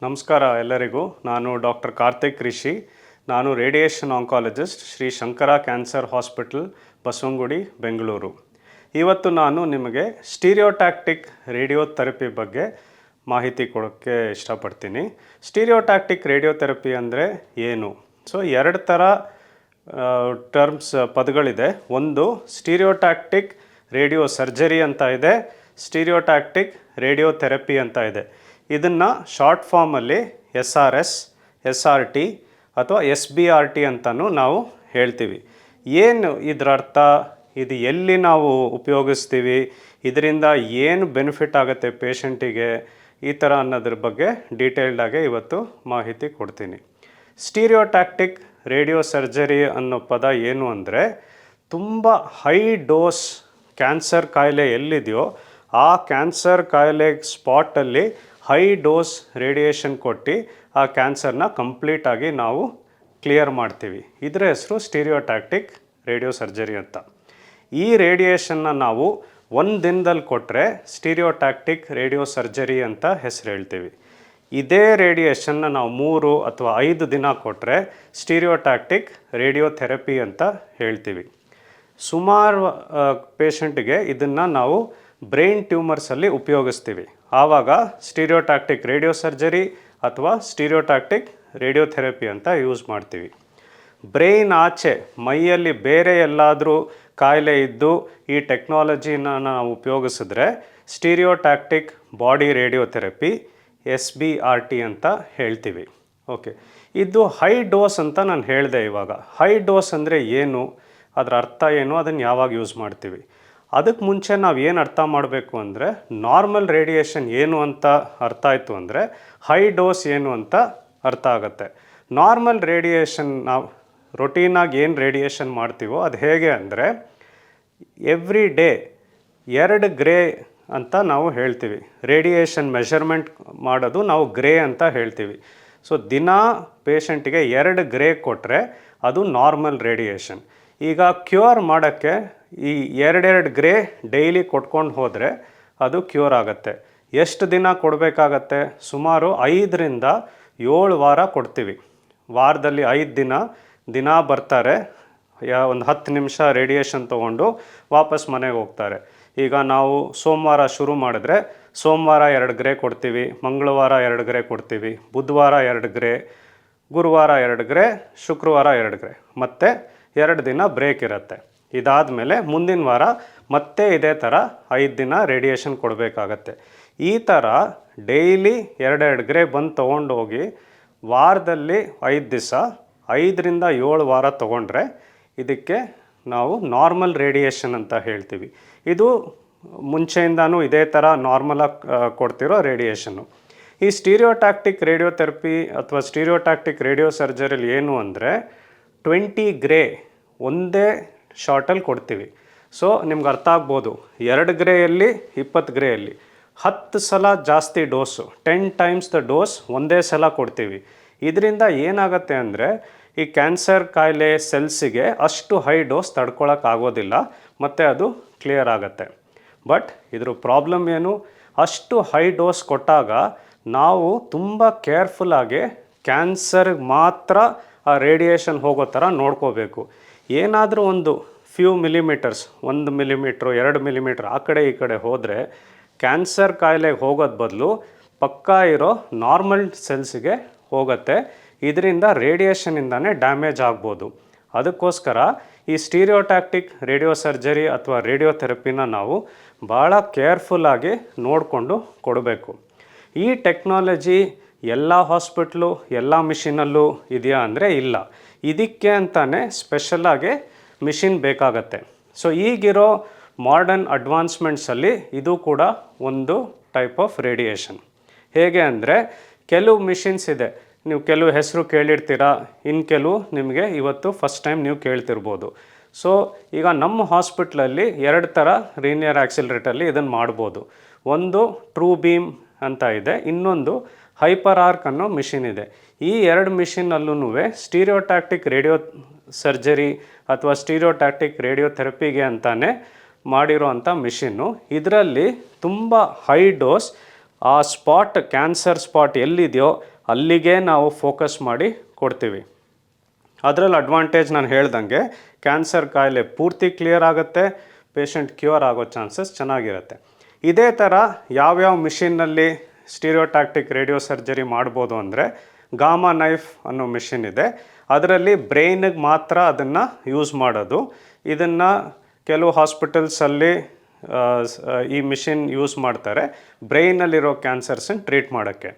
ನಮಸ್ಕಾರ ಎಲ್ಲರಿಗೂ. ನಾನು ಡಾಕ್ಟರ್ ಕಾರ್ತಿಕ್ ರಿಷಿ. ನಾನು radiation oncologist, Shri Shankara cancer hospital, Basavanagudi, Bengaluru. ಇವತ್ತು ನಾನು ನಿಮಗೆ ಸ್ಟೀರಿಯೋಟ್ಯಾಕ್ಟಿಕ್ ರೇಡಿಯೋಥೆರಪಿ ಬಗ್ಗೆ ಮಾಹಿತಿ ಕೊಡೋಕ್ಕೆ ಇಷ್ಟಪಡ್ತೀನಿ. ಸ್ಟೀರಿಯೋಟ್ಯಾಕ್ಟಿಕ್ ರೇಡಿಯೋಥೆರಪಿ ಅಂದರೆ ಏನು? ಸೊ ಎರಡು ಥರ ಪದಗಳಿದೆ. ಒಂದು ಸ್ಟೀರಿಯೋಟ್ಯಾಕ್ಟಿಕ್ ರೇಡಿಯೋ ಸರ್ಜರಿ ಅಂತ ಇದೆ, ಸ್ಟೀರಿಯೋಟ್ಯಾಕ್ಟಿಕ್ ರೇಡಿಯೋಥೆರಪಿ ಅಂತ ಇದೆ. ಇದನ್ನು ಶಾರ್ಟ್ ಫಾರ್ಮಲ್ಲಿ SRS, SRT ಅಥವಾ SBRT ಅಂತಲೂ ನಾವು ಹೇಳ್ತೀವಿ. ಏನು ಇದರ ಅರ್ಥ, ಇದು ಎಲ್ಲಿ ನಾವು ಉಪಯೋಗಿಸ್ತೀವಿ, ಇದರಿಂದ ಏನು ಬೆನಿಫಿಟ್ ಆಗುತ್ತೆ ಪೇಷಂಟಿಗೆ, ಈ ಥರ ಅನ್ನೋದ್ರ ಬಗ್ಗೆ ಡೀಟೇಲ್ಡಾಗಿ ಇವತ್ತು ಮಾಹಿತಿ ಕೊಡ್ತೀನಿ. ಸ್ಟೀರಿಯೋಟ್ಯಾಕ್ಟಿಕ್ ರೇಡಿಯೋ ಸರ್ಜರಿ ಅನ್ನೋ ಪದ ಏನು ಅಂದರೆ, ತುಂಬ ಹೈ ಡೋಸ್ ಕ್ಯಾನ್ಸರ್ ಕಾಯಿಲೆ ಎಲ್ಲಿದೆಯೋ ಆ ಕ್ಯಾನ್ಸರ್ ಕಾಯಿಲೆ ಸ್ಪಾಟಲ್ಲಿ ಹೈ ಡೋಸ್ ರೇಡಿಯೇಷನ್ ಕೊಟ್ಟು ಆ ಕ್ಯಾನ್ಸರ್ನ ಕಂಪ್ಲೀಟಾಗಿ ನಾವು ಕ್ಲಿಯರ್ ಮಾಡ್ತೀವಿ. ಇದರ ಹೆಸರು ಸ್ಟೀರಿಯೋಟ್ಯಾಕ್ಟಿಕ್ ರೇಡಿಯೋ ಸರ್ಜರಿ ಅಂತ. ಈ ರೇಡಿಯೇಷನ್ನ ನಾವು ಒಂದು ದಿನದಲ್ಲಿ ಕೊಟ್ಟರೆ ಸ್ಟೀರಿಯೋಟ್ಯಾಕ್ಟಿಕ್ ರೇಡಿಯೋ ಸರ್ಜರಿ ಅಂತ ಹೆಸರು ಹೇಳ್ತೀವಿ. ಇದೇ ರೇಡಿಯೇಷನ್ನ ನಾವು 3 ಅಥವಾ 5 ದಿನ ಕೊಟ್ಟರೆ ಸ್ಟೀರಿಯೋಟ್ಯಾಕ್ಟಿಕ್ ರೇಡಿಯೋಥೆರಪಿ ಅಂತ ಹೇಳ್ತೀವಿ. ಸುಮಾರು ಪೇಷಂಟ್ಗೆ ಇದನ್ನು ನಾವು ಬ್ರೈನ್ ಟ್ಯೂಮರ್ಸಲ್ಲಿ ಉಪಯೋಗಿಸ್ತೀವಿ. ಆವಾಗ ಸ್ಟೀರಿಯೋಟ್ಯಾಕ್ಟಿಕ್ ರೇಡಿಯೋ ಸರ್ಜರಿ ಅಥವಾ ಸ್ಟೀರಿಯೋಟ್ಯಾಕ್ಟಿಕ್ ರೇಡಿಯೋಥೆರಪಿ ಅಂತ ಯೂಸ್ ಮಾಡ್ತೀವಿ. ಬ್ರೈನ್ ಆಚೆ ಮೈಯಲ್ಲಿ ಬೇರೆ ಎಲ್ಲಾದರೂ ಕಾಯಿಲೆ ಇದ್ದು ಈ ಟೆಕ್ನಾಲಜಿನ ನಾವು ಉಪಯೋಗಿಸಿದ್ರೆ ಸ್ಟೀರಿಯೋಟ್ಯಾಕ್ಟಿಕ್ ಬಾಡಿ ರೇಡಿಯೋಥೆರಪಿ SBRT ಅಂತ ಹೇಳ್ತೀವಿ. ಓಕೆ, ಇದು ಹೈ ಡೋಸ್ ಅಂತ ನಾನು ಹೇಳಿದೆ. ಇವಾಗ ಹೈ ಡೋಸ್ ಅಂದರೆ ಏನು, ಅದರ ಅರ್ಥ ಏನು, ಅದನ್ನು ಯಾವಾಗ ಯೂಸ್ ಮಾಡ್ತೀವಿ? ಅದಕ್ಕೆ ಮುಂಚೆ ನಾವು ಏನು ಅರ್ಥ ಮಾಡಬೇಕು ಅಂದರೆ, ನಾರ್ಮಲ್ ರೇಡಿಯೇಷನ್ ಏನು ಅಂತ ಅರ್ಥ ಆಯಿತು ಅಂದರೆ ಹೈ ಡೋಸ್ ಏನು ಅಂತ ಅರ್ಥ ಆಗುತ್ತೆ. ನಾರ್ಮಲ್ ರೇಡಿಯೇಷನ್ ನಾವು ರೊಟೀನಾಗಿ ಏನು ರೇಡಿಯೇಷನ್ ಮಾಡ್ತೀವೋ ಅದು ಹೇಗೆ ಅಂದರೆ, ಎವ್ರಿ ಡೇ 2 ಗ್ರೇ ಅಂತ ನಾವು ಹೇಳ್ತೀವಿ. ರೇಡಿಯೇಷನ್ ಮೆಷರ್ಮೆಂಟ್ ಮಾಡೋದು ನಾವು ಗ್ರೇ ಅಂತ ಹೇಳ್ತೀವಿ. ಸೊ ದಿನ ಪೇಷಂಟಿಗೆ 2 ಗ್ರೇ ಕೊಟ್ಟರೆ ಅದು ನಾರ್ಮಲ್ ರೇಡಿಯೇಷನ್. ಈಗ ಕ್ಯೂರ್ ಮಾಡೋಕ್ಕೆ ಈ 2 ಗ್ರೇ ಡೈಲಿ ಕೊಟ್ಕೊಂಡು ಹೋದರೆ ಅದು ಕ್ಯೂರ್ ಆಗುತ್ತೆ. ಎಷ್ಟು ದಿನ ಕೊಡಬೇಕಾಗತ್ತೆ? ಸುಮಾರು 5ರಿಂದ 7 ವಾರ ಕೊಡ್ತೀವಿ. ವಾರದಲ್ಲಿ 5 ದಿನ ಬರ್ತಾರೆ, ಒಂದು 10 ನಿಮಿಷ ರೇಡಿಯೇಷನ್ ತೊಗೊಂಡು ವಾಪಸ್ ಮನೆಗೆ ಹೋಗ್ತಾರೆ. ಈಗ ನಾವು ಸೋಮವಾರ ಶುರು ಮಾಡಿದ್ರೆ ಸೋಮವಾರ 2 ಗ್ರೇ ಕೊಡ್ತೀವಿ, ಮಂಗಳವಾರ 2 ಗ್ರೇ ಕೊಡ್ತೀವಿ, ಬುಧವಾರ 2 ಗ್ರೇ, ಗುರುವಾರ 2 ಗ್ರೇ, ಶುಕ್ರವಾರ 2 ಗ್ರೇ, ಮತ್ತು 2 ದಿನ ಬ್ರೇಕ್ ಇರುತ್ತೆ. ಇದಾದಮೇಲೆ ಮುಂದಿನ ವಾರ ಮತ್ತೆ ಇದೇ ಥರ 5 ದಿನ ರೇಡಿಯೇಷನ್ ಕೊಡಬೇಕಾಗತ್ತೆ. ಈ ಥರ ಡೈಲಿ 2 ಗ್ರೇ ಬಂದು ತೊಗೊಂಡೋಗಿ ವಾರದಲ್ಲಿ 5 ದಿವಸ 5ರಿಂದ 7 ವಾರ ತೊಗೊಂಡ್ರೆ ಇದಕ್ಕೆ ನಾವು ನಾರ್ಮಲ್ ರೇಡಿಯೇಷನ್ ಅಂತ ಹೇಳ್ತೀವಿ. ಇದು ಮುಂಚೆಯಿಂದನೂ ಇದೇ ಥರ ನಾರ್ಮಲಾಗಿ ಕೊಡ್ತಿರೋ ರೇಡಿಯೇಷನ್ನು. ಈ ಸ್ಟೀರಿಯೋಟ್ಯಾಕ್ಟಿಕ್ ರೇಡಿಯೋಥೆರಪಿ ಅಥವಾ ಸ್ಟೀರಿಯೋಟ್ಯಾಕ್ಟಿಕ್ ರೇಡಿಯೋ ಸರ್ಜರಿಲಿ ಏನು ಅಂದರೆ 20 ಗ್ರೇ ಒಂದೇ ಶಾರ್ಟಲ್ಲಿ ಕೊಡ್ತೀವಿ. ಸೊ ನಿಮ್ಗೆ ಅರ್ಥ ಆಗ್ಬೋದು, 2 ಗ್ರೇಯಲ್ಲಿ 20 ಗ್ರೇಯಲ್ಲಿ 10 ಸಲ ಜಾಸ್ತಿ ಡೋಸು, 10 ಟೈಮ್ಸ್ ದ ಡೋಸ್ ಒಂದೇ ಸಲ ಕೊಡ್ತೀವಿ. ಇದರಿಂದ ಏನಾಗುತ್ತೆ ಅಂದರೆ, ಈ ಕ್ಯಾನ್ಸರ್ ಕಾಯಿಲೆ ಸೆಲ್ಸಿಗೆ ಅಷ್ಟು ಹೈ ಡೋಸ್ ತಡ್ಕೊಳಕ್ಕಾಗೋದಿಲ್ಲ ಮತ್ತು ಅದು ಕ್ಲಿಯರ್ ಆಗುತ್ತೆ. ಬಟ್ ಇದ್ರ ಪ್ರಾಬ್ಲಮ್ ಏನು, ಅಷ್ಟು ಹೈ ಡೋಸ್ ಕೊಟ್ಟಾಗ ನಾವು ತುಂಬ ಕೇರ್ಫುಲ್ಲಾಗಿ ಕ್ಯಾನ್ಸರ್ಗೆ ಮಾತ್ರ ಆ ರೇಡಿಯೇಷನ್ ಹೋಗೋ ಥರ ನೋಡ್ಕೋಬೇಕು. ಏನಾದರೂ ಒಂದು ಫ್ಯೂ ಮಿಲಿಮೀಟರ್ಸ್, 1 ಮಿಲಿಮೀಟ್ರು 2 ಮಿಲಿಮೀಟ್ರ್ ಆ ಕಡೆ ಈ ಕಡೆ ಹೋದರೆ ಕ್ಯಾನ್ಸರ್ ಕಾಯಿಲೆಗೆ ಹೋಗೋದು ಬದಲು ಪಕ್ಕಾ ಇರೋ ನಾರ್ಮಲ್ ಸೆಲ್ಸಿಗೆ ಹೋಗುತ್ತೆ. ಇದರಿಂದ ರೇಡಿಯೇಷನಿಂದನೇ ಡ್ಯಾಮೇಜ್ ಆಗ್ಬೋದು. ಅದಕ್ಕೋಸ್ಕರ ಈ ಸ್ಟೀರಿಯೋಟ್ಯಾಕ್ಟಿಕ್ ರೇಡಿಯೋ ಸರ್ಜರಿ ಅಥವಾ ರೇಡಿಯೋಥೆರಪಿನ ನಾವು ಭಾಳ ಕೇರ್ಫುಲ್ಲಾಗಿ ನೋಡಿಕೊಂಡು ಕೊಡಬೇಕು. ಈ ಟೆಕ್ನಾಲಜಿ ಎಲ್ಲ ಹಾಸ್ಪಿಟ್ಲು ಎಲ್ಲ ಮಿಷಿನಲ್ಲೂ ಇದೆಯಾ ಅಂದರೆ ಇಲ್ಲ. ಇದಕ್ಕೆ ಅಂತಲೇ ಸ್ಪೆಷಲಾಗಿ ಮಿಷಿನ್ ಬೇಕಾಗತ್ತೆ. ಸೊ ಈಗಿರೋ ಮಾಡರ್ನ್ ಅಡ್ವಾನ್ಸ್ಮೆಂಟ್ಸಲ್ಲಿ ಇದು ಕೂಡ ಒಂದು ಟೈಪ್ ಆಫ್ ರೇಡಿಯೇಷನ್. ಹೇಗೆ ಅಂದರೆ, ಕೆಲವು ಮಿಷಿನ್ಸ್ ಇದೆ, ನೀವು ಕೆಲವು ಹೆಸರು ಕೇಳಿರ್ತೀರಾ, ಇನ್ನು ಕೆಲವು ನಿಮಗೆ ಇವತ್ತು ಫಸ್ಟ್ ಟೈಮ್ ನೀವು ಕೇಳ್ತಿರ್ಬೋದು. ಸೊ ಈಗ ನಮ್ಮ ಹಾಸ್ಪಿಟ್ಲಲ್ಲಿ 2 ಥರ ಲೀನಿಯರ್ ಆಕ್ಸಿಲರೇಟರ್ಲಿ ಇದನ್ನು ಮಾಡ್ಬೋದು. ಒಂದು ಟ್ರೂ ಬೀಮ್ ಅಂತ ಇದೆ, ಇನ್ನೊಂದು ಹೈಪರ್ ಆರ್ಕ್ ಅನ್ನೋ ಮಿಷಿನ್ ಇದೆ. ಈ 2 ಮಿಷಿನಲ್ಲೂ ಸ್ಟೀರಿಯೋಟ್ಯಾಕ್ಟಿಕ್ ರೇಡಿಯೋ ಸರ್ಜರಿ ಅಥವಾ ಸ್ಟೀರಿಯೋಟ್ಯಾಕ್ಟಿಕ್ ರೇಡಿಯೋಥೆರಪಿಗೆ ಅಂತಾನೆ ಮಾಡಿರೋ ಅಂಥ ಮಿಷಿನ್ನು. ಇದರಲ್ಲಿ ತುಂಬ ಹೈ ಡೋಸ್ ಆ ಸ್ಪಾಟ್, ಕ್ಯಾನ್ಸರ್ ಸ್ಪಾಟ್ ಎಲ್ಲಿದೆಯೋ ಅಲ್ಲಿಗೆ ನಾವು ಫೋಕಸ್ ಮಾಡಿ ಕೊಡ್ತೀವಿ. ಅದರಲ್ಲಿ ಅಡ್ವಾಂಟೇಜ್ ನಾನು ಹೇಳ್ದಂಗೆ ಕ್ಯಾನ್ಸರ್ ಕಾಯಿಲೆ ಪೂರ್ತಿ ಕ್ಲಿಯರ್ ಆಗುತ್ತೆ, ಪೇಷಂಟ್ ಕ್ಯೂರ್ ಆಗೋ ಚಾನ್ಸಸ್ ಚೆನ್ನಾಗಿರುತ್ತೆ. ಇದೇ ಥರ ಯಾವ್ಯಾವ ಮಿಷಿನ್ನಲ್ಲಿ ಸ್ಟೀರಿಯೋಟ್ಯಾಕ್ಟಿಕ್ ರೇಡಿಯೋ ಸರ್ಜರಿ ಮಾಡ್ಬೋದು ಅಂದರೆ ಗಾಮಾ ನೈಫ್ ಅನ್ನೋ ಮಿಷಿನ್ ಇದೆ. ಅದರಲ್ಲಿ ಬ್ರೈನಿಗೆ ಮಾತ್ರ ಅದನ್ನು ಯೂಸ್ ಮಾಡೋದು. ಇದನ್ನು ಕೆಲವು ಹಾಸ್ಪಿಟಲ್ಸಲ್ಲಿ ಈ ಮಿಷಿನ್ ಯೂಸ್ ಮಾಡ್ತಾರೆ ಬ್ರೈನಲ್ಲಿರೋ ಕ್ಯಾನ್ಸರ್ಸನ್ನು ಟ್ರೀಟ್ ಮಾಡೋಕ್ಕೆ.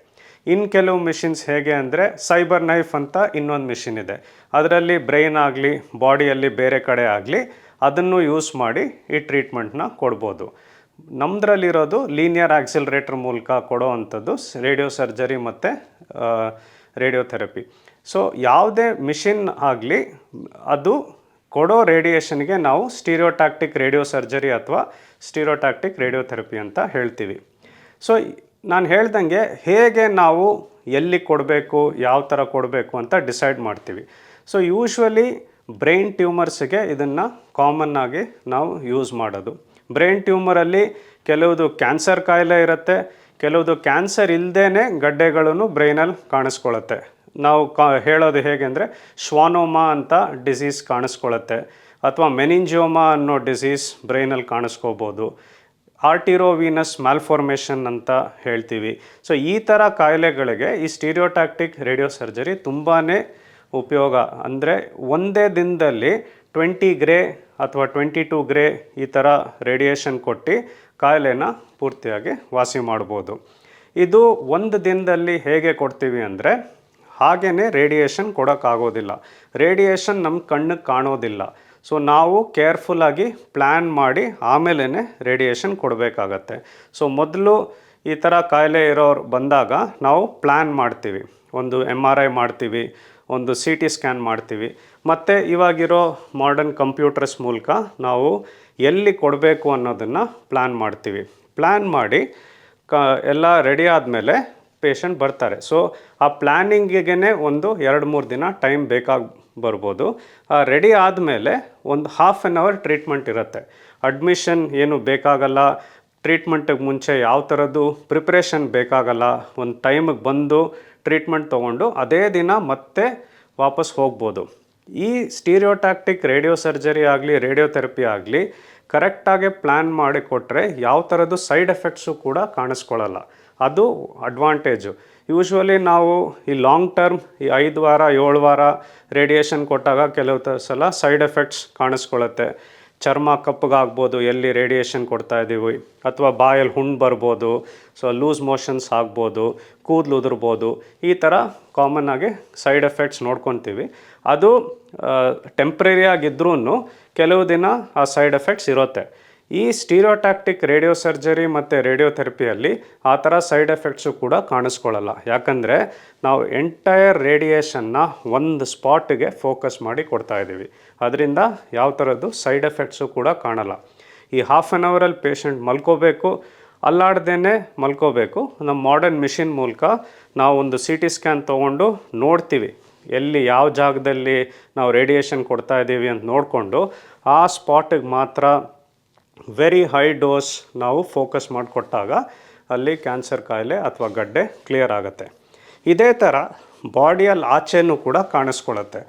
ಇನ್ನು ಕೆಲವು ಮಿಷಿನ್ಸ್ ಹೇಗೆ ಅಂದರೆ ಸೈಬರ್ ನೈಫ್ ಅಂತ ಇನ್ನೊಂದು ಮಿಷಿನ್ ಇದೆ. ಅದರಲ್ಲಿ ಬ್ರೈನ್ ಆಗಲಿ ಬಾಡಿಯಲ್ಲಿ ಬೇರೆ ಕಡೆ ಆಗಲಿ ಅದನ್ನು ಯೂಸ್ ಮಾಡಿ ಈ ಟ್ರೀಟ್ಮೆಂಟ್ನ ಕೊಡ್ಬೋದು. ನಮ್ಮದ್ರಲ್ಲಿರೋದು ಲೀನಿಯರ್ ಆಕ್ಸಿಲರೇಟರ್ ಮೂಲಕ ಕೊಡೋ ಅಂಥದ್ದು ರೇಡಿಯೋ ಸರ್ಜರಿ ಮತ್ತು ರೇಡಿಯೋಥೆರಪಿ. ಸೊ ಯಾವುದೇ ಮಿಷಿನ್ ಆಗಲಿ ಅದು ಕೊಡೋ ರೇಡಿಯೇಷನ್ಗೆ ನಾವು ಸ್ಟೀರಿಯೋಟ್ಯಾಕ್ಟಿಕ್ ರೇಡಿಯೋ ಸರ್ಜರಿ ಅಥವಾ ಸ್ಟೀರಿಯೋಟ್ಯಾಕ್ಟಿಕ್ ರೇಡಿಯೋಥೆರಪಿ ಅಂತ ಹೇಳ್ತೀವಿ. ಸೊ ನಾನು ಹೇಳ್ದಂಗೆ ಹೇಗೆ ನಾವು ಎಲ್ಲಿ ಕೊಡಬೇಕು, ಯಾವ ಥರ ಕೊಡಬೇಕು ಅಂತ ಡಿಸೈಡ್ ಮಾಡ್ತೀವಿ. ಸೊ ಯೂಶ್ವಲಿ ಬ್ರೈನ್ ಟ್ಯೂಮರ್ಸ್ಗೆ ಇದನ್ನು ಕಾಮನ್ನಾಗಿ ನಾವು ಯೂಸ್ ಮಾಡೋದು. ಬ್ರೈನ್ ಟ್ಯೂಮರಲ್ಲಿ ಕೆಲವುದು ಕ್ಯಾನ್ಸರ್ ಕಾಯಿಲೆ ಇರುತ್ತೆ, ಕೆಲವುದು ಕ್ಯಾನ್ಸರ್ ಇಲ್ಲದೇ ಗಡ್ಡೆಗಳನ್ನು ಬ್ರೈನಲ್ಲಿ ಕಾಣಿಸ್ಕೊಳ್ಳುತ್ತೆ. ನಾವು ಹೇಳೋದು ಹೇಗೆ ಅಂದರೆ ಶ್ವಾನೋಮಾ ಅಂತ ಡಿಸೀಸ್ ಕಾಣಿಸ್ಕೊಳ್ಳುತ್ತೆ, ಅಥವಾ ಮೆನಿಂಜಿಯೋಮಾ ಅನ್ನೋ ಡಿಸೀಸ್ ಬ್ರೈನಲ್ಲಿ ಕಾಣಿಸ್ಕೋಬೋದು. ಆರ್ಟಿರೋವೀನಸ್ ಮ್ಯಾಲ್ಫಾರ್ಮೇಷನ್ ಅಂತ ಹೇಳ್ತೀವಿ. ಸೊ ಈ ಥರ ಕಾಯಿಲೆಗಳಿಗೆ ಈ ಸ್ಟೀರಿಯೋಟ್ಯಾಕ್ಟಿಕ್ ರೇಡಿಯೋ ಸರ್ಜರಿ ತುಂಬಾ ಉಪಯೋಗ. ಅಂದರೆ ಒಂದೇ ದಿನದಲ್ಲಿ 20 ಗ್ರೇ ಅಥವಾ 22 ಗ್ರೇ ಈ ಥರ ರೇಡಿಯೇಷನ್ ಕೊಟ್ಟು ಕಾಯಿಲೆನ ಪೂರ್ತಿಯಾಗಿ ವಾಸಿ ಮಾಡ್ಬೋದು. ಇದು ಒಂದು ದಿನದಲ್ಲಿ ಹೇಗೆ ಕೊಡ್ತೀವಿ ಅಂದರೆ ಹಾಗೇ ರೇಡಿಯೇಷನ್ ಕೊಡೋಕ್ಕಾಗೋದಿಲ್ಲ. ರೇಡಿಯೇಷನ್ ನಮ್ಮ ಕಣ್ಣಿಗೆ ಕಾಣೋದಿಲ್ಲ. ಸೊ ನಾವು ಕೇರ್ಫುಲ್ಲಾಗಿ ಪ್ಲ್ಯಾನ್ ಮಾಡಿ ಆಮೇಲೆ ರೇಡಿಯೇಷನ್ ಕೊಡಬೇಕಾಗತ್ತೆ. ಸೊ ಮೊದಲು ಈ ಥರ ಕಾಯಿಲೆ ಇರೋರು ಬಂದಾಗ ನಾವು ಪ್ಲ್ಯಾನ್ ಮಾಡ್ತೀವಿ. ಒಂದು MRI ಮಾಡ್ತೀವಿ, ಒಂದು CT ಸ್ಕ್ಯಾನ್ ಮಾಡ್ತೀವಿ, ಮತ್ತು ಇವಾಗಿರೋ ಮಾಡರ್ನ್ ಕಂಪ್ಯೂಟರ್ಸ್ ಮೂಲಕ ನಾವು ಎಲ್ಲಿ ಕೊಡಬೇಕು ಅನ್ನೋದನ್ನು ಪ್ಲ್ಯಾನ್ ಮಾಡ್ತೀವಿ. ಪ್ಲ್ಯಾನ್ ಮಾಡಿ ಎಲ್ಲ ರೆಡಿ ಆದಮೇಲೆ ಪೇಷಂಟ್ ಬರ್ತಾರೆ. ಸೊ ಆ ಪ್ಲ್ಯಾನಿಂಗಿಗೆ ಒಂದು 2-3 ದಿನ ಟೈಮ್ ಬೇಕಾಗಿ ಬರ್ಬೋದು. ರೆಡಿ ಆದಮೇಲೆ ಒಂದು ಹಾಫ್ ಆನ್ ಅವರ್ ಟ್ರೀಟ್ಮೆಂಟ್ ಇರುತ್ತೆ. ಅಡ್ಮಿಷನ್ ಏನು ಬೇಕಾಗಲ್ಲ, ಟ್ರೀಟ್ಮೆಂಟಿಗೆ ಮುಂಚೆ ಯಾವ ಥರದ್ದು ಪ್ರಿಪ್ರೇಷನ್ ಬೇಕಾಗಲ್ಲ. ಒಂದು ಟೈಮಿಗೆ ಬಂದು ಟ್ರೀಟ್ಮೆಂಟ್ ತೊಗೊಂಡು ಅದೇ ದಿನ ಮತ್ತೆ ವಾಪಸ್ ಹೋಗ್ಬೋದು. ಈ ಸ್ಟೀರಿಯೋಟ್ಯಾಕ್ಟಿಕ್ ರೇಡಿಯೋ ಸರ್ಜರಿ ಆಗಲಿ ರೇಡಿಯೋಥೆರಪಿ ಆಗಲಿ ಕರೆಕ್ಟಾಗಿ ಪ್ಲ್ಯಾನ್ ಮಾಡಿ ಕೊಟ್ಟರೆ ಯಾವ ಥರದ್ದು ಸೈಡ್ ಎಫೆಕ್ಟ್ಸು ಕೂಡ ಕಾಣಿಸ್ಕೊಳ್ಳಲ್ಲ. ಅದು ಅಡ್ವಾಂಟೇಜು. ಯೂಶ್ವಲಿ ನಾವು ಈ ಲಾಂಗ್ ಟರ್ಮ್ ಈ 5 ವಾರ 7 ವಾರ ರೇಡಿಯೇಷನ್ ಕೊಟ್ಟಾಗ ಕೆಲವು ಸಲ ಸೈಡ್ ಎಫೆಕ್ಟ್ಸ್ ಕಾಣಿಸ್ಕೊಳ್ಳುತ್ತೆ. ಚರ್ಮ ಕಪ್ಪಗಾಗ್ಬೋದು ಎಲ್ಲಿ ರೇಡಿಯೇಷನ್ ಕೊಡ್ತಾ ಇದ್ದೀವಿ, ಅಥವಾ ಬಾಯಲ್ಲಿ ಹುಣ್ಣು ಬರ್ಬೋದು, ಸೊ ಲೂಸ್ ಮೋಷನ್ಸ್ ಆಗ್ಬೋದು, ಕೂದಲು ಉದುರ್ಬೋದು. ಈ ಥರ ಕಾಮನ್ನಾಗಿ ಸೈಡ್ ಎಫೆಕ್ಟ್ಸ್ ನೋಡ್ಕೊತೀವಿ. ಅದು ಟೆಂಪ್ರರಿ ಆಗಿದ್ರೂ ಕೆಲವು ದಿನ ಆ ಸೈಡ್ ಎಫೆಕ್ಟ್ಸ್ ಇರುತ್ತೆ. ಈ ಸ್ಟೀರಿಯೋಟ್ಯಾಕ್ಟಿಕ್ ರೇಡಿಯೋ ಸರ್ಜರಿ ಮತ್ತು ರೇಡಿಯೋಥೆರಪಿಯಲ್ಲಿ ಆ ಥರ ಸೈಡ್ ಎಫೆಕ್ಟ್ಸು ಕೂಡ ಕಾಣಿಸ್ಕೊಳ್ಳಲ್ಲ. ಯಾಕಂದರೆ ನಾವು ಎಂಟೈರ್ ರೇಡಿಯೇಷನ್ನ ಒಂದು ಸ್ಪಾಟಿಗೆ ಫೋಕಸ್ ಮಾಡಿ ಕೊಡ್ತಾಯಿದ್ದೀವಿ. ಅದರಿಂದ ಯಾವ ಥರದ್ದು ಸೈಡ್ ಎಫೆಕ್ಟ್ಸು ಕೂಡ ಕಾಣಲ್ಲ. ಈ ಹಾಫ್ ಆನ್ ಅವರಲ್ಲಿ ಪೇಷಂಟ್ ಮಲ್ಕೋಬೇಕು, ಅಲ್ಲಾಡ್ದೇ ಮಲ್ಕೋಬೇಕು. ನಮ್ಮ ಮಾಡರ್ನ್ ಮಿಷಿನ್ ಮೂಲಕ ನಾವು ಒಂದು CT ಸ್ಕ್ಯಾನ್ ತೊಗೊಂಡು ನೋಡ್ತೀವಿ ಎಲ್ಲಿ ಯಾವ ಜಾಗದಲ್ಲಿ ನಾವು ರೇಡಿಯೇಷನ್ ಕೊಡ್ತಾ ಇದ್ದೀವಿ ಅಂತ ನೋಡಿಕೊಂಡು ಆ ಸ್ಪಾಟಿಗೆ ಮಾತ್ರ ವೆರಿ ಹೈ ಡೋಸ್ ನಾವು ಫೋಕಸ್ ಮಾಡಿಕೊಟ್ಟಾಗ ಅಲ್ಲಿ ಕ್ಯಾನ್ಸರ್ ಕಾಯಿಲೆ ಅಥವಾ ಗಡ್ಡೆ ಕ್ಲಿಯರ್ ಆಗುತ್ತೆ. ಇದೇ ಥರ ಬಾಡಿಯಲ್ಲಿ ಆಚೆನೂ ಕೂಡ ಕಾಣಿಸ್ಕೊಳ್ಳುತ್ತೆ.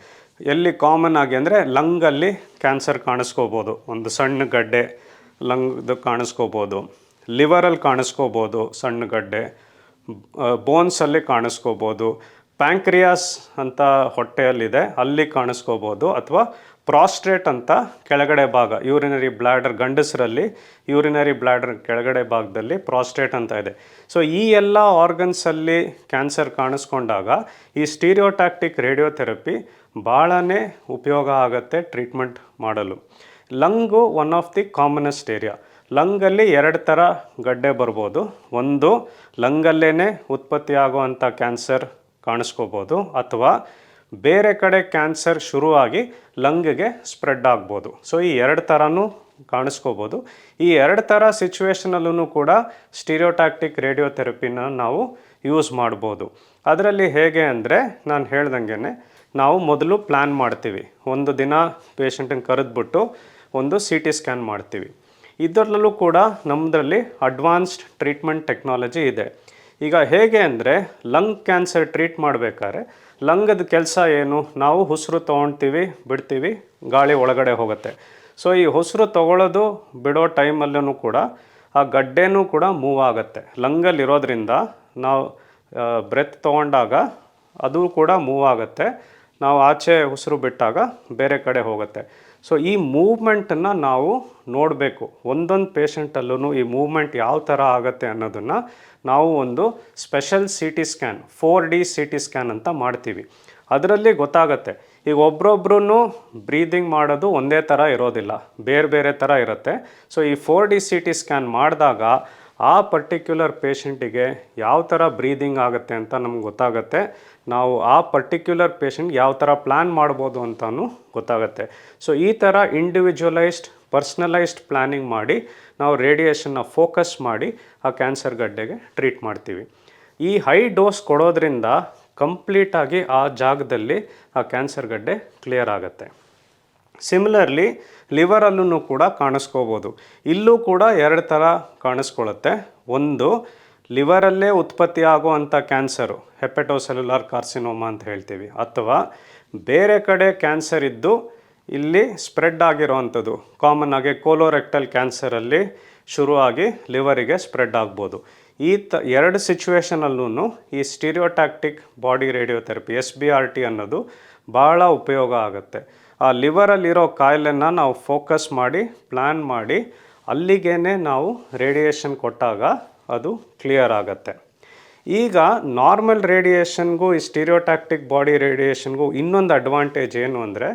ಎಲ್ಲಿ ಕಾಮನ್ ಆಗಿ ಅಂದರೆ ಲಂಗಲ್ಲಿ ಕ್ಯಾನ್ಸರ್ ಕಾಣಿಸ್ಕೋಬೋದು, ಒಂದು ಸಣ್ಣ ಗಡ್ಡೆ ಲಂಗ್ದು ಕಾಣಿಸ್ಕೋಬೋದು. ಲಿವರಲ್ಲಿ ಕಾಣಿಸ್ಕೋಬೋದು ಸಣ್ಣ ಗಡ್ಡೆ, ಬೋನ್ಸಲ್ಲಿ ಕಾಣಿಸ್ಕೋಬೋದು. ಪ್ಯಾಂಕ್ರಿಯಾಸ್ ಅಂತ ಹೊಟ್ಟೆಯಲ್ಲಿದೆ ಅಲ್ಲಿ ಕಾಣಿಸ್ಕೋಬೋದು, ಅಥವಾ ಪ್ರಾಸ್ಟ್ರೇಟ್ ಅಂತ ಕೆಳಗಡೆ ಭಾಗ ಯೂರಿನರಿ ಬ್ಲ್ಯಾಡರ್ ಗಂಡಸರಲ್ಲಿ ಯೂರಿನರಿ ಬ್ಲ್ಯಾಡರ್ ಕೆಳಗಡೆ ಭಾಗದಲ್ಲಿ ಪ್ರಾಸ್ಟ್ರೇಟ್ ಅಂತ ಇದೆ. ಸೊ ಈ ಎಲ್ಲ ಆರ್ಗನ್ಸಲ್ಲಿ ಕ್ಯಾನ್ಸರ್ ಕಾಣಿಸ್ಕೊಂಡಾಗ ಈ ಸ್ಟೀರಿಯೋಟ್ಯಾಕ್ಟಿಕ್ ರೇಡಿಯೋಥೆರಪಿ ಭಾಳನೇ ಉಪಯೋಗ ಆಗುತ್ತೆ ಟ್ರೀಟ್ಮೆಂಟ್ ಮಾಡಲು. Lung one of the commonest area. ಲಂಗಲ್ಲಿ 2 ಥರ ಗಡ್ಡೆ ಬರ್ಬೋದು. ಒಂದು ಲಂಗಲ್ಲೇ ಉತ್ಪತ್ತಿ ಆಗುವಂಥ ಕ್ಯಾನ್ಸರ್ ಕಾಣಿಸ್ಕೋಬೋದು, ಅಥವಾ ಬೇರೆ ಕಡೆ ಕ್ಯಾನ್ಸರ್ ಶುರುವಾಗಿ ಲಂಗ್ಗೆ ಸ್ಪ್ರೆಡ್ ಆಗ್ಬೋದು. ಸೊ ಈ 2 ಥರನೂ ಕಾಣಿಸ್ಕೋಬೋದು. ಈ 2 ಥರ ಸಿಚುವೇಷನಲ್ಲೂ ಕೂಡ ಸ್ಟೀರಿಯೋಟ್ಯಾಕ್ಟಿಕ್ ರೇಡಿಯೋಥೆರಪಿನ ನಾವು ಯೂಸ್ ಮಾಡ್ಬೋದು. ಅದರಲ್ಲಿ ಹೇಗೆ ಅಂದರೆ ನಾನು ಹೇಳ್ದಂಗೆ ನಾವು ಮೊದಲು ಪ್ಲ್ಯಾನ್ ಮಾಡ್ತೀವಿ. ಒಂದು ದಿನ ಪೇಷಂಟನ್ನು ಕರೆದ್ಬಿಟ್ಟು ಒಂದು CT ಸ್ಕ್ಯಾನ್ ಮಾಡ್ತೀವಿ. ಇದರಲ್ಲೂ ಕೂಡ ನಮ್ಮದ್ರಲ್ಲಿ ಅಡ್ವಾನ್ಸ್ಡ್ ಟ್ರೀಟ್ಮೆಂಟ್ ಟೆಕ್ನಾಲಜಿ ಇದೆ. ಈಗ ಹೇಗೆ ಅಂದರೆ ಲಂಗ್ ಕ್ಯಾನ್ಸರ್ ಟ್ರೀಟ್ ಮಾಡಬೇಕಾದ್ರೆ ಲಂಗದ ಕೆಲಸ ಏನು, ನಾವು ಉಸಿರು ತೊಗೊಳ್ತೀವಿ ಬಿಡ್ತೀವಿ, ಗಾಳಿ ಒಳಗಡೆ ಹೋಗುತ್ತೆ. ಸೊ ಈ ಉಸಿರು ತೊಗೊಳ್ಳೋದು ಬಿಡೋ ಟೈಮಲ್ಲೂ ಕೂಡ ಆ ಗಡ್ಡೆನೂ ಕೂಡ ಮೂವ್ ಆಗುತ್ತೆ. ಲಂಗಲ್ಲಿರೋದ್ರಿಂದ ನಾವು ಬ್ರೆತ್ ತೊಗೊಂಡಾಗ ಅದು ಕೂಡ ಮೂವ್ ಆಗುತ್ತೆ, ನಾವು ಆಚೆ ಉಸಿರು ಬಿಟ್ಟಾಗ ಬೇರೆ ಕಡೆ ಹೋಗುತ್ತೆ. ಸೊ ಈ ಮೂವ್ಮೆಂಟನ್ನು ನಾವು ನೋಡಬೇಕು. ಒಂದೊಂದು ಪೇಷಂಟಲ್ಲೂ ಈ ಮೂವ್ಮೆಂಟ್ ಯಾವ ಥರ ಆಗುತ್ತೆ ಅನ್ನೋದನ್ನು ನಾವು ಒಂದು special CT scan 4D CT scan ಅಂತ ಮಾಡ್ತೀವಿ. ಅದರಲ್ಲಿ ಗೊತ್ತಾಗುತ್ತೆ. ಈಗ ಒಬ್ರೊಬ್ರು ಬ್ರೀದಿಂಗ್ ಮಾಡೋದು ಒಂದೇ ಥರ ಇರೋದಿಲ್ಲ, ಬೇರೆ ಬೇರೆ ಥರ ಇರುತ್ತೆ. ಸೊ ಈ 4D CT ಸ್ಕ್ಯಾನ್ ಮಾಡಿದಾಗ ಆ ಪರ್ಟಿಕ್ಯುಲರ್ ಪೇಷಂಟಿಗೆ ಯಾವ ಥರ ಬ್ರೀದಿಂಗ್ ಆಗುತ್ತೆ ಅಂತ ನಮ್ಗೆ ಗೊತ್ತಾಗುತ್ತೆ. ನಾವು ಆ ಪರ್ಟಿಕ್ಯುಲರ್ ಪೇಷಂಟ್ ಯಾವ ಥರ ಪ್ಲ್ಯಾನ್ ಮಾಡ್ಬೋದು ಅಂತಲೂ ಗೊತ್ತಾಗುತ್ತೆ. ಸೊ ಈ ಥರ ಇಂಡಿವಿಜುವಲೈಸ್ಡ್ ಪರ್ಸ್ನಲೈಸ್ಡ್ ಪ್ಲ್ಯಾನಿಂಗ್ ಮಾಡಿ ನಾವು ರೇಡಿಯೇಷನ್ನ ಫೋಕಸ್ ಮಾಡಿ ಆ ಕ್ಯಾನ್ಸರ್ ಗಡ್ಡೆಗೆ ಟ್ರೀಟ್ ಮಾಡ್ತೀವಿ. ಈ ಹೈ ಡೋಸ್ ಕೊಡೋದ್ರಿಂದ ಕಂಪ್ಲೀಟಾಗಿ ಆ ಜಾಗದಲ್ಲಿ ಆ ಕ್ಯಾನ್ಸರ್ ಗಡ್ಡೆ ಕ್ಲಿಯರ್ ಆಗುತ್ತೆ. ಸಿಮಿಲರ್ಲಿ ಲಿವರಲ್ಲೂ ಕೂಡ ಕಾಣಿಸ್ಕೋಬೋದು. ಇಲ್ಲೂ ಕೂಡ 2 ಥರ ಕಾಣಿಸ್ಕೊಳ್ಳುತ್ತೆ. ಒಂದು, ಲಿವರಲ್ಲೇ ಉತ್ಪತ್ತಿ ಆಗುವಂಥ ಕ್ಯಾನ್ಸರು, ಹೆಪಟೋಸೆಲ್ಯುಲಾರ್ ಕಾರ್ಸಿನೋಮಾ ಅಂತ ಹೇಳ್ತೀವಿ, ಅಥವಾ ಬೇರೆ ಕಡೆ ಕ್ಯಾನ್ಸರ್ ಇದ್ದು ಇಲ್ಲಿ ಸ್ಪ್ರೆಡ್ ಆಗಿರೋವಂಥದ್ದು, ಕಾಮನ್ ಆಗಿ ಕೋಲೋರೆಕ್ಟಲ್ ಕ್ಯಾನ್ಸರಲ್ಲಿ ಶುರುವಾಗಿ ಲಿವರಿಗೆ ಸ್ಪ್ರೆಡ್ ಆಗ್ಬೋದು. ಈ 2 ಸಿಚುವೇಷನಲ್ಲೂ ಈ ಸ್ಟೀರಿಯೋಟ್ಯಾಕ್ಟಿಕ್ ಬಾಡಿ ರೇಡಿಯೋಥೆರಪಿ SBRT ಅನ್ನೋದು ಭಾಳ ಉಪಯೋಗ ಆಗುತ್ತೆ. ಆ ಲಿವರಲ್ಲಿರೋ ಕಾಯಿಲೆನ ನಾವು ಫೋಕಸ್ ಮಾಡಿ ಪ್ಲ್ಯಾನ್ ಮಾಡಿ ಅಲ್ಲಿಗೇ ನಾವು ರೇಡಿಯೇಷನ್ ಕೊಟ್ಟಾಗ ಅದು ಕ್ಲಿಯರ್ ಆಗುತ್ತೆ. ಈಗ ನಾರ್ಮಲ್ ರೇಡಿಯೇಷನ್ಗೂ ಈ ಸ್ಟೀರಿಯೋಟ್ಯಾಕ್ಟಿಕ್ ಬಾಡಿ ರೇಡಿಯೇಷನ್ಗೂ ಇನ್ನೊಂದು ಅಡ್ವಾಂಟೇಜ್ ಏನು ಅಂದರೆ,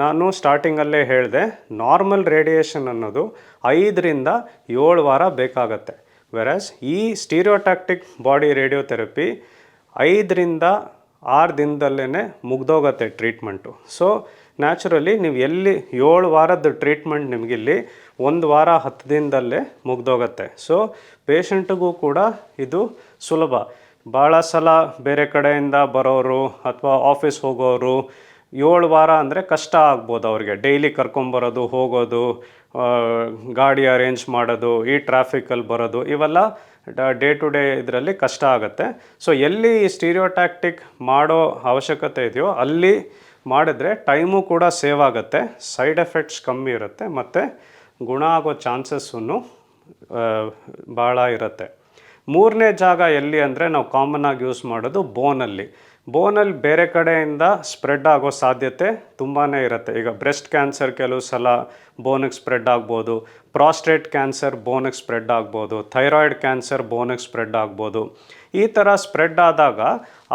ನಾನು ಸ್ಟಾರ್ಟಿಂಗಲ್ಲೇ ಹೇಳಿದೆ, ನಾರ್ಮಲ್ ರೇಡಿಯೇಷನ್ ಅನ್ನೋದು 5ರಿಂದ 7 ವಾರ ಬೇಕಾಗತ್ತೆ. ವೆರಾಸ್ ಈ ಸ್ಟೀರಿಯೋಟ್ಯಾಕ್ಟಿಕ್ ಬಾಡಿ ರೇಡಿಯೋಥೆರಪಿ 5ರಿಂದ 6 ದಿನದಲ್ಲೇ ಮುಗ್ದೋಗುತ್ತೆ ಟ್ರೀಟ್ಮೆಂಟು. ಸೊ ನ್ಯಾಚುರಲಿ ನೀವು ಎಲ್ಲಿ 7 ವಾರದ ಟ್ರೀಟ್ಮೆಂಟ್ ನಿಮಗಿಲ್ಲಿ 1 ವಾರ 10 ದಿನದಲ್ಲೇ ಮುಗ್ದೋಗುತ್ತೆ. ಸೊ ಪೇಷಂಟಿಗೂ ಕೂಡ ಇದು ಸುಲಭ. ಭಾಳ ಸಲ ಬೇರೆ ಕಡೆಯಿಂದ ಬರೋರು ಅಥವಾ ಆಫೀಸ್ ಹೋಗೋರು 7 ವಾರ ಅಂದರೆ ಕಷ್ಟ ಆಗ್ಬೋದು ಅವ್ರಿಗೆ. ಡೈಲಿ ಕರ್ಕೊಂಬರೋದು, ಹೋಗೋದು, ಗಾಡಿ ಅರೇಂಜ್ ಮಾಡೋದು, ಈ ಟ್ರಾಫಿಕಲ್ಲಿ ಬರೋದು, ಇವೆಲ್ಲ ಡೇ ಟು ಡೇ ಇದರಲ್ಲಿ ಕಷ್ಟ ಆಗುತ್ತೆ. ಸೊ ಎಲ್ಲಿ ಈ ಸ್ಟೀರಿಯೋಟ್ಯಾಕ್ಟಿಕ್ ಮಾಡೋ ಅವಶ್ಯಕತೆ ಇದೆಯೋ ಅಲ್ಲಿ ಮಾಡಿದ್ರೆ ಟೈಮು ಕೂಡ ಸೇವ್ ಆಗುತ್ತೆ, ಸೈಡ್ ಎಫೆಕ್ಟ್ಸ್ ಕಮ್ಮಿ ಇರುತ್ತೆ, ಮತ್ತು ಗುಣ ಆಗೋ ಚಾನ್ಸಸ್ಸನ್ನು ಭಾಳ ಇರುತ್ತೆ. 3ನೇ ಜಾಗ ಎಲ್ಲಿ ಅಂದರೆ ನಾವು ಕಾಮನ್ ಆಗಿ ಯೂಸ್ ಮಾಡೋದು ಬೋನಲ್ಲಿ. ಬೋನಲ್ಲಿ ಬೇರೆ ಕಡೆಯಿಂದ ಸ್ಪ್ರೆಡ್ ಆಗೋ ಸಾಧ್ಯತೆ ತುಂಬಾ ಇರುತ್ತೆ. ಈಗ ಬ್ರೆಸ್ಟ್ ಕ್ಯಾನ್ಸರ್ ಕೆಲವು ಸಲ ಬೋನಿಗೆ ಸ್ಪ್ರೆಡ್ ಆಗ್ಬೋದು, ಪ್ರಾಸ್ಟೇಟ್ ಕ್ಯಾನ್ಸರ್ ಬೋನಿಗೆ ಸ್ಪ್ರೆಡ್ ಆಗ್ಬೋದು, ಥೈರಾಯ್ಡ್ ಕ್ಯಾನ್ಸರ್ ಬೋನಿಗೆ ಸ್ಪ್ರೆಡ್ ಆಗ್ಬೋದು. ಈ ಥರ ಸ್ಪ್ರೆಡ್ ಆದಾಗ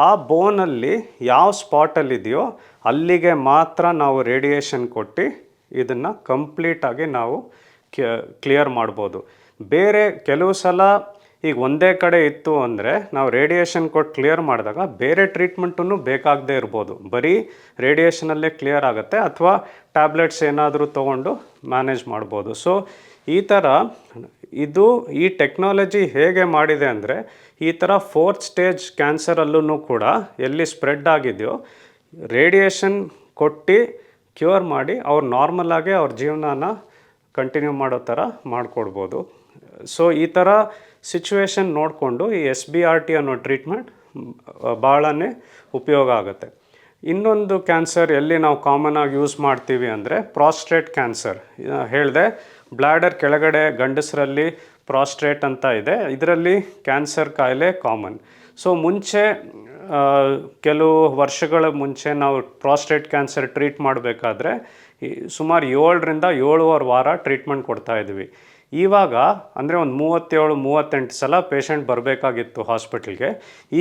ಆ ಬೋನಲ್ಲಿ ಯಾವ ಸ್ಪಾಟಲ್ಲಿದೆಯೋ ಅಲ್ಲಿಗೆ ಮಾತ್ರ ನಾವು ರೇಡಿಯೇಷನ್ ಕೊಟ್ಟು ಇದನ್ನು ಕಂಪ್ಲೀಟಾಗಿ ನಾವು ಕ್ಲಿಯರ್ ಮಾಡ್ಬೋದು. ಬೇರೆ ಕೆಲವು ಸಲ ಈಗ ಒಂದೇ ಕಡೆ ಇತ್ತು ಅಂದರೆ ನಾವು ರೇಡಿಯೇಷನ್ ಕೊಟ್ಟು ಕ್ಲಿಯರ್ ಮಾಡಿದಾಗ ಬೇರೆ ಟ್ರೀಟ್ಮೆಂಟನ್ನು ಬೇಕಾಗದೇ ಇರ್ಬೋದು, ಬರೀ ರೇಡಿಯೇಷನಲ್ಲೇ ಕ್ಲಿಯರ್ ಆಗುತ್ತೆ, ಅಥವಾ ಟ್ಯಾಬ್ಲೆಟ್ಸ್ ಏನಾದರೂ ತೊಗೊಂಡು ಮ್ಯಾನೇಜ್ ಮಾಡ್ಬೋದು. ಸೊ ಈ ಥರ ಈ ಟೆಕ್ನಾಲಜಿ ಹೇಗೆ ಮಾಡಿದೆ ಅಂದರೆ, ಈ ಥರ 4th ಸ್ಟೇಜ್ ಕ್ಯಾನ್ಸರಲ್ಲೂ ಕೂಡ ಎಲ್ಲಿ ಸ್ಪ್ರೆಡ್ ಆಗಿದೆಯೋ ರೇಡಿಯೇಷನ್ ಕೊಟ್ಟು ಕ್ಯೂರ್ ಮಾಡಿ ಅವ್ರು ನಾರ್ಮಲಾಗಿ ಅವ್ರ ಜೀವನನ ಕಂಟಿನ್ಯೂ ಮಾಡೋ ಥರ ಮಾಡಿಕೊಡ್ಬೋದು. ಸೊ ಈ ಥರ ಸಿಚುವೇಶನ್ ನೋಡಿಕೊಂಡು ಈ SBRT ಅನ್ನೋ ಟ್ರೀಟ್ಮೆಂಟ್ ಭಾಳನೇ ಉಪಯೋಗ ಆಗುತ್ತೆ. ಇನ್ನೊಂದು ಕ್ಯಾನ್ಸರ್ ಎಲ್ಲಿ ನಾವು ಕಾಮನ್ ಆಗಿ ಯೂಸ್ ಮಾಡ್ತೀವಿ ಅಂದರೆ ಪ್ರಾಸ್ಟೇಟ್ ಕ್ಯಾನ್ಸರ್. ಹೇಳಿದೆ, ಬ್ಲ್ಯಾಡರ್ ಕೆಳಗಡೆ ಗಂಡಸರಲ್ಲಿ ಪ್ರಾಸ್ಟೇಟ್ ಅಂತ ಇದೆ, ಇದರಲ್ಲಿ ಕ್ಯಾನ್ಸರ್ ಕಾಯಿಲೆ ಕಾಮನ್. ಸೊ ಮುಂಚೆ ಕೆಲವು ವರ್ಷಗಳ ಮುಂಚೆ ನಾವು ಪ್ರಾಸ್ಟೇಟ್ ಕ್ಯಾನ್ಸರ್ ಟ್ರೀಟ್ ಮಾಡಬೇಕಾದ್ರೆ ಸುಮಾರು 7ರಿಂದ 7.5 ವಾರ ಟ್ರೀಟ್ಮೆಂಟ್ ಕೊಡ್ತಾಯಿದ್ವಿ. ಇವಾಗ ಅಂದರೆ ಒಂದು 37-38 ಸಲ ಪೇಷಂಟ್ ಬರಬೇಕಾಗಿತ್ತು ಹಾಸ್ಪಿಟಲ್ಗೆ.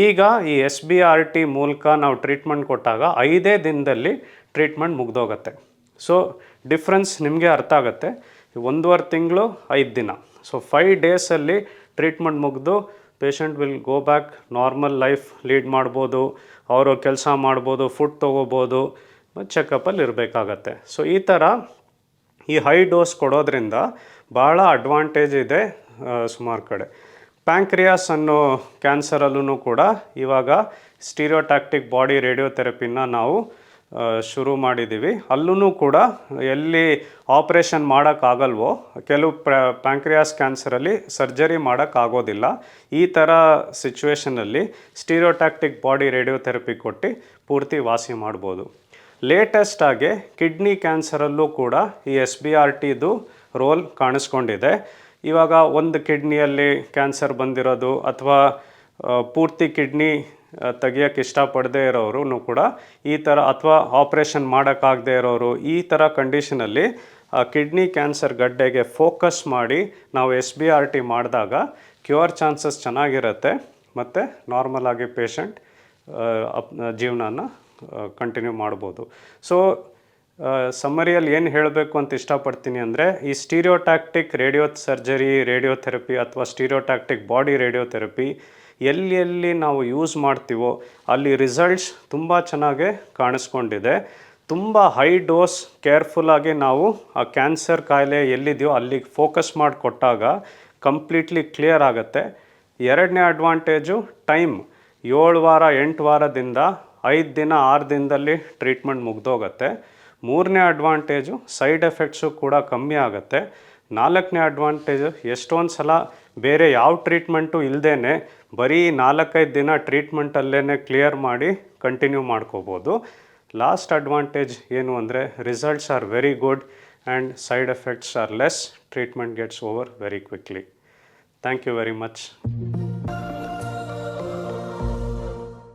ಈಗ ಈ SBRT ಮೂಲಕ ನಾವು ಟ್ರೀಟ್ಮೆಂಟ್ ಕೊಟ್ಟಾಗ 5 ದಿನದಲ್ಲಿ ಟ್ರೀಟ್ಮೆಂಟ್ ಮುಗ್ದೋಗುತ್ತೆ. ಸೊ ಡಿಫ್ರೆನ್ಸ್ ನಿಮಗೆ ಅರ್ಥ ಆಗುತ್ತೆ. 1.5 ತಿಂಗಳು 5 ದಿನ, ಸೊ 5 ಡೇಸಲ್ಲಿ ಟ್ರೀಟ್ಮೆಂಟ್ ಮುಗಿದು patient will go back normal life lead ಮಾಡ್ಬೋದು, ಅವರು ಕೆಲಸ ಮಾಡ್ಬೋದು, ಫುಡ್ ತೊಗೋಬೋದು, ಚೆಕಪ್ಪಲ್ಲಿ ಇರಬೇಕಾಗತ್ತೆ. ಸೊ ಈ ಥರ ಈ ಹೈ ಡೋಸ್ ಕೊಡೋದ್ರಿಂದ ಭಾಳ ಅಡ್ವಾಂಟೇಜ್ ಇದೆ ಸುಮಾರು ಕಡೆ. ಪ್ಯಾಂಕ್ರಿಯಾಸ್ ಅನ್ನೋ ಕ್ಯಾನ್ಸರಲ್ಲೂ ಕೂಡ ಇವಾಗ ಸ್ಟೀರಿಯೋಟ್ಯಾಕ್ಟಿಕ್ ಬಾಡಿ ರೇಡಿಯೋಥೆರಪಿನ ನಾವು ಶುರು ಮಾಡಿದ್ದೀವಿ. ಅಲ್ಲೂ ಕೂಡ ಎಲ್ಲಿ ಆಪ್ರೇಷನ್ ಮಾಡೋಕ್ಕಾಗಲ್ವೋ, ಕೆಲವು ಪ್ಯಾಂಕ್ರಿಯಾಸ್ ಕ್ಯಾನ್ಸರಲ್ಲಿ ಸರ್ಜರಿ ಮಾಡೋಕ್ಕಾಗೋದಿಲ್ಲ. ಈ ಥರ ಸಿಚುವೇಷನಲ್ಲಿ ಸ್ಟೀರಿಯೋಟ್ಯಾಕ್ಟಿಕ್ ಬಾಡಿ ರೇಡಿಯೋಥೆರಪಿ ಕೊಟ್ಟು ಪೂರ್ತಿ ವಾಸಿ ಮಾಡ್ಬೋದು. ಲೇಟೆಸ್ಟಾಗಿ ಕಿಡ್ನಿ ಕ್ಯಾನ್ಸರಲ್ಲೂ ಕೂಡ ಈ SBRTದು ರೋಲ್ ಕಾಣಿಸ್ಕೊಂಡಿದೆ. ಇವಾಗ ಒಂದು ಕಿಡ್ನಿಯಲ್ಲಿ ಕ್ಯಾನ್ಸರ್ ಬಂದಿರೋದು ಅಥವಾ ಪೂರ್ತಿ ಕಿಡ್ನಿ ತೆಗಿಯೋಕ್ಕೆ ಇಷ್ಟಪಡದೇ ಇರೋರು ಕೂಡ ಈ ಥರ, ಅಥವಾ ಆಪ್ರೇಷನ್ ಮಾಡೋಕ್ಕಾಗದೇ ಇರೋರು, ಈ ಥರ ಕಂಡೀಷನಲ್ಲಿ ಕಿಡ್ನಿ ಕ್ಯಾನ್ಸರ್ ಗಡ್ಡೆಗೆ ಫೋಕಸ್ ಮಾಡಿ ನಾವು SBRT ಮಾಡಿದಾಗ ಕ್ಯೂರ್ ಚಾನ್ಸಸ್ ಚೆನ್ನಾಗಿರುತ್ತೆ ಮತ್ತು ನಾರ್ಮಲ್ ಆಗಿ ಪೇಷಂಟ್ ಜೀವನನ ಕಂಟಿನ್ಯೂ ಮಾಡ್ಬೋದು. ಸೊ ಸಮ್ಮರಿಯಲ್ಲಿ ಏನು ಹೇಳಬೇಕು ಅಂತ ಇಷ್ಟಪಡ್ತೀನಿ ಅಂದರೆ, ಈ ಸ್ಟೀರಿಯೋಟ್ಯಾಕ್ಟಿಕ್ ರೇಡಿಯೋ ಸರ್ಜರಿ, ರೇಡಿಯೋಥೆರಪಿ ಅಥವಾ ಸ್ಟೀರಿಯೋಟ್ಯಾಕ್ಟಿಕ್ ಬಾಡಿ ರೇಡಿಯೋಥೆರಪಿ ಎಲ್ಲಿ ನಾವು ಯೂಸ್ ಮಾಡ್ತೀವೋ ಅಲ್ಲಿ ರಿಸಲ್ಟ್ಸ್ ತುಂಬ ಚೆನ್ನಾಗೇ ಕಾಣಿಸ್ಕೊಂಡಿದೆ. ತುಂಬ ಹೈ ಡೋಸ್ ಕೇರ್ಫುಲ್ಲಾಗಿ ನಾವು ಆ ಕ್ಯಾನ್ಸರ್ ಕಾಯಿಲೆ ಎಲ್ಲಿದೆಯೋ ಅಲ್ಲಿಗೆ ಫೋಕಸ್ ಮಾಡಿ ಕೊಟ್ಟಾಗ ಕಂಪ್ಲೀಟ್ಲಿ ಕ್ಲಿಯರ್ ಆಗುತ್ತೆ. ಎರಡನೇ ಅಡ್ವಾಂಟೇಜು ಟೈಮ್. 7 ವಾರ 8 ವಾರದಿಂದ 5 ದಿನ 6 ದಿನದಲ್ಲಿ ಟ್ರೀಟ್ಮೆಂಟ್ ಮುಗ್ದೋಗುತ್ತೆ. ಮೂರನೇ ಅಡ್ವಾಂಟೇಜು ಸೈಡ್ ಎಫೆಕ್ಟ್ಸು ಕೂಡ ಕಮ್ಮಿ ಆಗುತ್ತೆ. ನಾಲ್ಕನೇ ಅಡ್ವಾಂಟೇಜು ಎಷ್ಟೊಂದು ಸಲ ಬೇರೆ ಯಾವ ಟ್ರೀಟ್ಮೆಂಟು ಇಲ್ಲದೇ ಬರೀ 4-5 ದಿನ ಟ್ರೀಟ್ಮೆಂಟಲ್ಲೇ ಕ್ಲಿಯರ್ ಮಾಡಿ ಕಂಟಿನ್ಯೂ ಮಾಡ್ಕೋಬೋದು. ಲಾಸ್ಟ್ ಅಡ್ವಾಂಟೇಜ್ ಏನು ಅಂದರೆ, results are very good and side effects are less. Treatment gets over very quickly. Thank you very much.